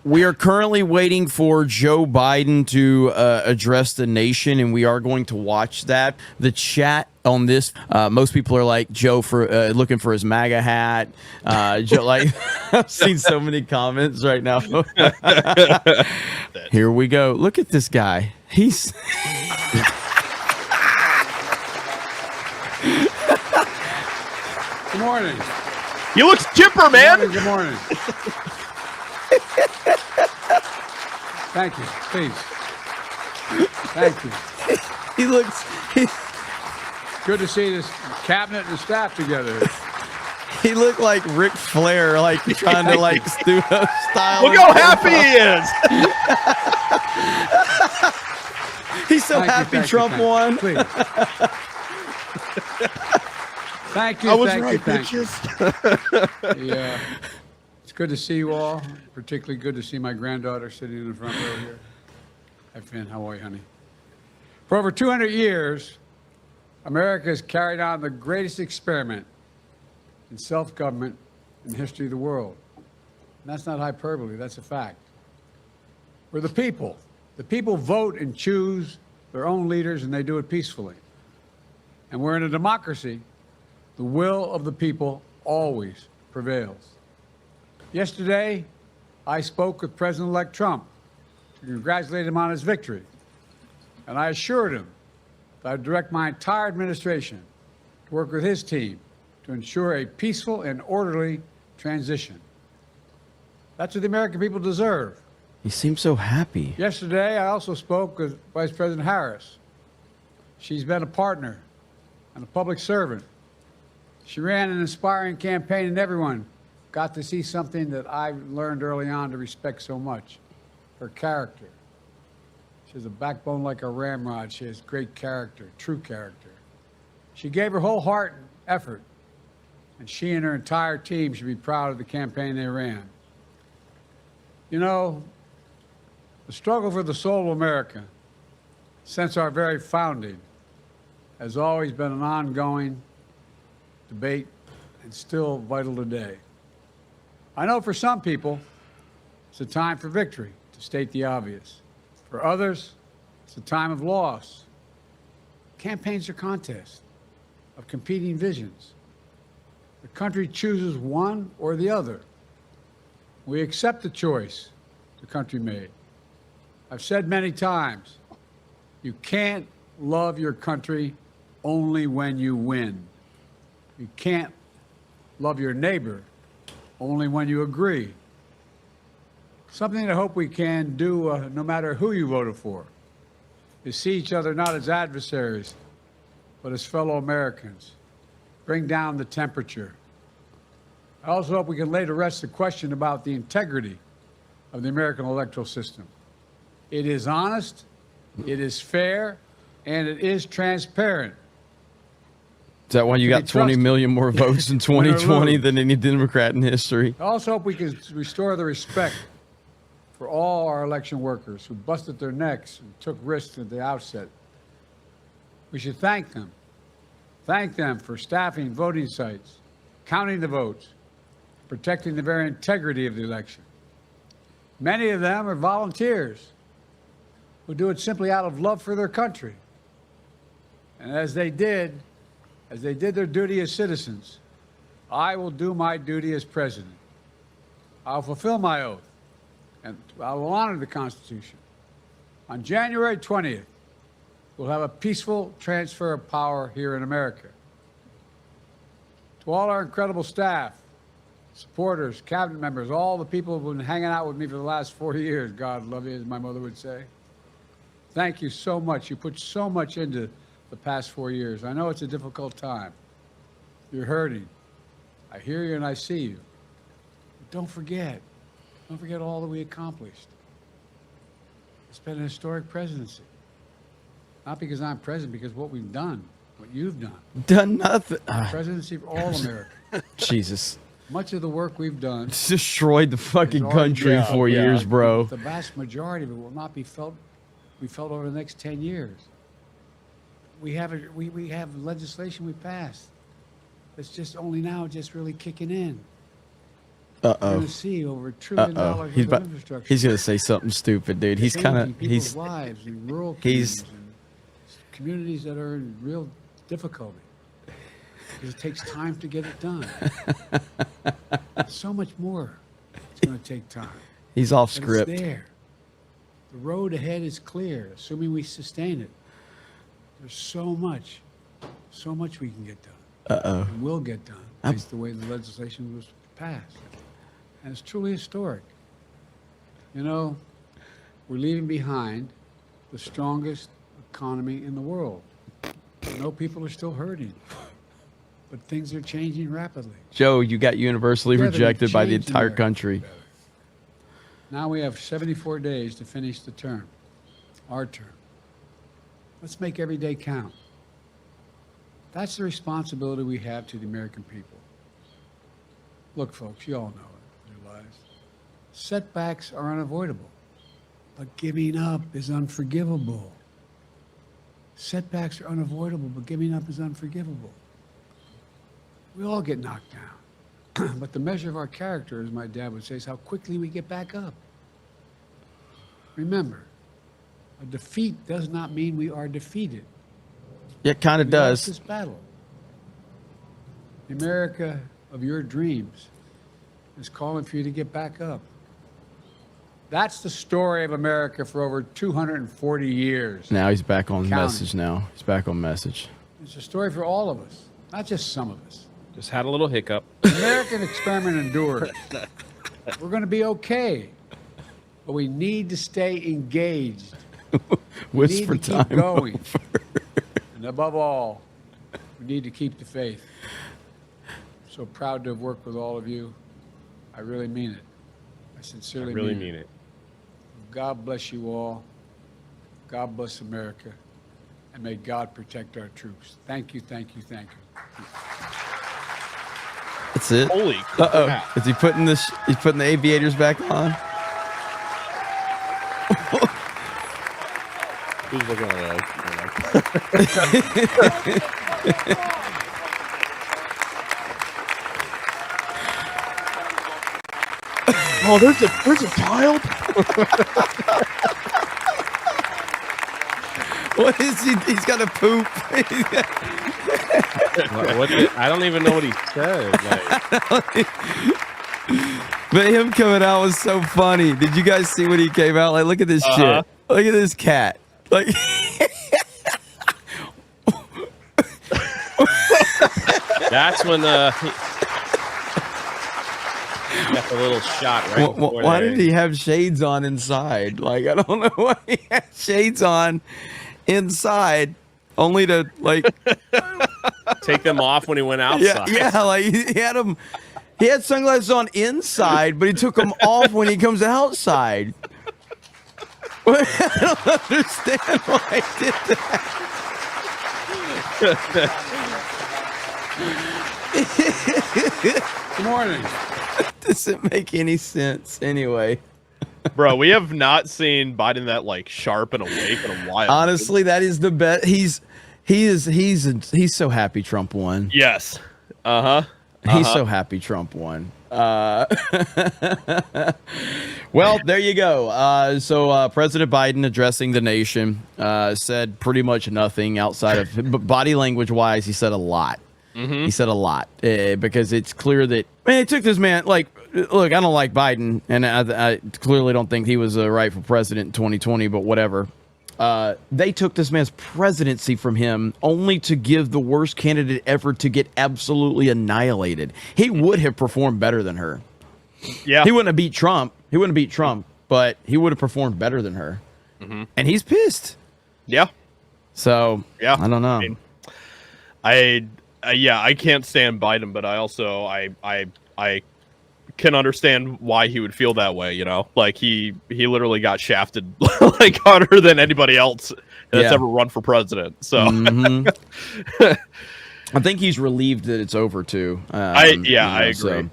We are currently waiting for Joe Biden to address the nation, and we are going to watch that. The chat on this, most people are like Joe for looking for his MAGA hat. Joe, like I've seen so many comments right now. Here we go. Look at this guy. He's Good morning. You look chipper, man. Good morning. Thank you. Please. Thank you. he looks. Good to see this cabinet and staff together. He looked like Ric Flair, like trying to like do a style. Look how happy he is. He's so happy Trump won. Please. Thank you. I was thank right, you, thank bitches. you. Yeah. It's good to see you all. Particularly good to see my granddaughter sitting in the front row here. Hi, Finn. How are you, honey? For over 200 years, America has carried on the greatest experiment in self-government in the history of the world. And that's not hyperbole. That's a fact. We're the people. The people vote and choose their own leaders, and they do it peacefully. And we're in a democracy. The will of the people always prevails. Yesterday, I spoke with President-elect Trump to congratulate him on his victory. And I assured him that I'd direct my entire administration to work with his team to ensure a peaceful and orderly transition. That's what the American people deserve. He seems so happy. Yesterday, I also spoke with Vice President Harris. She's been a partner and a public servant. She ran an inspiring campaign, and everyone got to see something that I learned early on to respect so much, her character. She has a backbone like a ramrod. She has great character, true character. She gave her whole heart and effort, and she and her entire team should be proud of the campaign they ran. You know, the struggle for the soul of America, since our very founding, has always been an ongoing debate and still vital today. I know for some people, it's a time for victory, to state the obvious. For others, it's a time of loss. Campaigns are contests of competing visions. The country chooses one or the other. We accept the choice the country made. I've said many times, you can't love your country only when you win. You can't love your neighbor only when you agree. Something I hope we can do, no matter who you voted for, is see each other not as adversaries, but as fellow Americans. Bring down the temperature. I also hope we can lay to rest the question about the integrity of the American electoral system. It is honest, it is fair, and it is transparent. Is that why you got 20 million more votes in 2020 than any Democrat in history? I also hope we can restore the respect for all our election workers who busted their necks and took risks at the outset. We should thank them. Thank them for staffing voting sites, counting the votes, protecting the very integrity of the election. Many of them are volunteers who do it simply out of love for their country. And as they did their duty as citizens, I will do my duty as president. I'll fulfill my oath, and I will honor the Constitution. On January 20th, we'll have a peaceful transfer of power here in America. To all our incredible staff, supporters, cabinet members, all the people who've been hanging out with me for the last 40 years, God love you, as my mother would say. Thank you so much. You put so much into the past 4 years. I know it's a difficult time. You're hurting. I hear you and I see you. But don't forget all that we accomplished. It's been an historic presidency. Not because I'm president, because what we've done, what you've done. Done nothing. Presidency for all America. Jesus. Much of the work we've done. It's destroyed the fucking country in 4 years, bro. The vast majority of it will not be felt over the next 10 years. We have legislation we passed that's just only now just really kicking in. You're going to see over $1 trillion He's of infrastructure. he's gonna say something stupid, dude. He's kind changing of people's lives in rural he's- communities and communities that are in real difficulty. Because it takes time to get it done. So much more. It's going to take time. he's off But script. it's there. The road ahead is clear, assuming we sustain it. There's so much we can get done. And will get done based the way the legislation was passed. And it's truly historic. You know, we're leaving behind the strongest economy in the world. I know people are still hurting, but things are changing rapidly. Joe, you got universally Together, rejected by the change entire America. country. Now we have 74 days to finish the term, our term. Let's make every day count. That's the responsibility we have to the American people. Look, folks, you all know it in your lives. Setbacks are unavoidable, but giving up is unforgivable. Setbacks are unavoidable, but giving up is unforgivable. We all get knocked down. But the measure of our character, as my dad would say, is how quickly we get back up. Remember, a defeat does not mean we are defeated. It kind of We lost does. this battle. The America of your dreams is calling for you to get back up. That's the story of America for over 240 years. Now he's back on Counting. message. Now he's back on message. It's a story for all of us, not just some of us. Just had a little hiccup. The American experiment endures. We're going to be okay, but we need to stay engaged. We need Whisper to time. keep going. And above all, we need to keep the faith. So proud to have worked with all of you. I really mean it. I sincerely Really mean mean it. God bless you all. God bless America. And may God protect our troops. Thank you, thank you, thank you. That's it. Holy Uh-oh. Is he putting this? He's putting the aviators back on? Who's looking at Oh, there's a child. What is he? He's got to poop. I don't even know what he said. Like, But him coming out was so funny. Did you guys see when he came out? Like, look at this shit. Look at this cat. Like, that's when got the little shot right before why they- did he have shades on inside? Like, I don't know why he had shades on inside, only to like, take them off when he went yeah, outside. yeah, like he had them. He had sunglasses on inside, but he took them off when he comes outside. I don't understand why he did that. Good morning. Doesn't make any sense anyway. Bro, we have not seen Biden that like sharp and awake in a while. Honestly, that is the best. He's so happy Trump won. Yes. Uh-huh. He's so happy Trump won. Well, there you go. So President Biden addressing the nation said pretty much nothing outside of body language wise. He said a lot. He said a lot because it's clear that it took this man. Like, look, I don't like Biden, and I clearly don't think he was a rightful president in 2020. But whatever. They took this man's presidency from him only to give the worst candidate ever to get absolutely annihilated. He would have performed better than her. Yeah. He wouldn't have beat Trump. He wouldn't have beat Trump, but he would have performed better than her. And he's pissed. Yeah. So, Yeah. I don't know. I can't stand Biden, but I also I can understand why he would feel that way, you know? Like he literally got shafted like harder than anybody else that's Yeah. ever run for president. So I think he's relieved that it's over too. I agree. so- I agree.